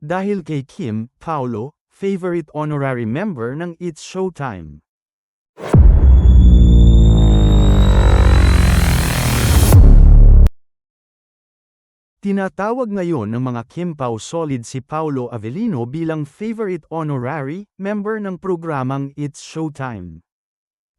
Dahil kay Kim, Paulo, favorite honorary member ng It's Showtime. Tinatawag ngayon ng mga Kim Pao solid si Paulo Avellino bilang favorite honorary member ng programang It's Showtime.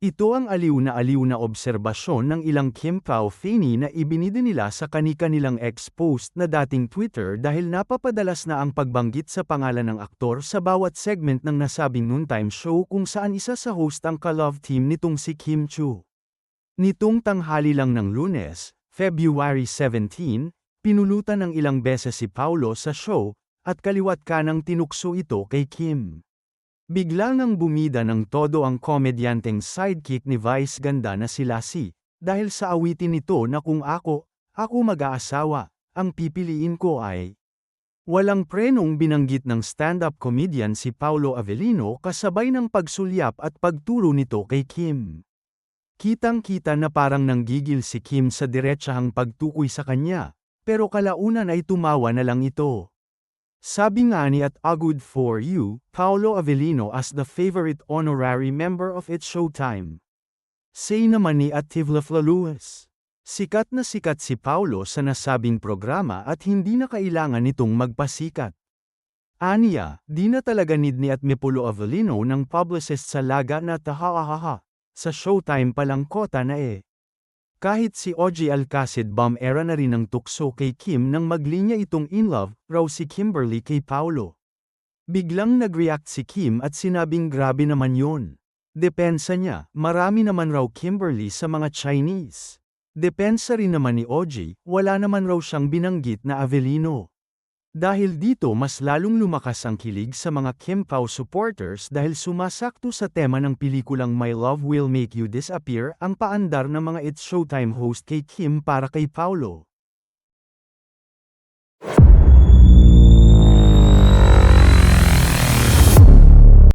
Ito ang aliw na obserbasyon ng ilang Kim Pao fani na ibinida nila sa kani-kanilang ex-post na dating Twitter dahil napapadalas na ang pagbanggit sa pangalan ng aktor sa bawat segment ng nasabing noontime show kung saan isa sa host ang ka-love team nitong si Kim Chiu. Nitong tanghali lang ng Lunes, February 17, pinulutan ng ilang beses si Paulo sa show, at kaliwat kanang tinukso ito kay Kim. Bigla ngang bumida ng todo ang komedyanteng sidekick ni Vice ganda na si Lassie, dahil sa awitin nito na kung ako mag-aasawa, ang pipiliin ko ay. Walang prenong binanggit ng stand-up comedian si Paulo Avellino kasabay ng pagsulyap at pagturo nito kay Kim. Kitang-kita na parang nanggigil si Kim sa diretsahang pagtukoy sa kanya, pero kalaunan ay tumawa na lang ito. Sabi nga ni at a good for you, Paulo Avellino as the favorite honorary member of It's Showtime. Say naman ni at Tivlefla Lewis. Sikat na sikat si Paulo sa nasabing programa at hindi na kailangan nitong magpasikat. Aniya, di na talaga need ni at Paulo Avellino ng publicist sa laga na tahahaha. Sa Showtime palang kota na eh. Kahit si OG Alcacid bomb era na rin ang tukso kay Kim nang maglinya itong in love raw si Kimberly kay Paulo. Biglang nag-react si Kim at sinabing grabe naman yon. Depensa niya, marami naman raw Kimberly sa mga Chinese. Depensa rin naman ni OG, wala naman raw siyang binanggit na Avellino. Dahil dito mas lalong lumakas ang kilig sa mga Kim Pao supporters dahil sumasakto sa tema ng pelikulang My Love Will Make You Disappear ang paandar ng mga It's Showtime host kay Kim para kay Paulo.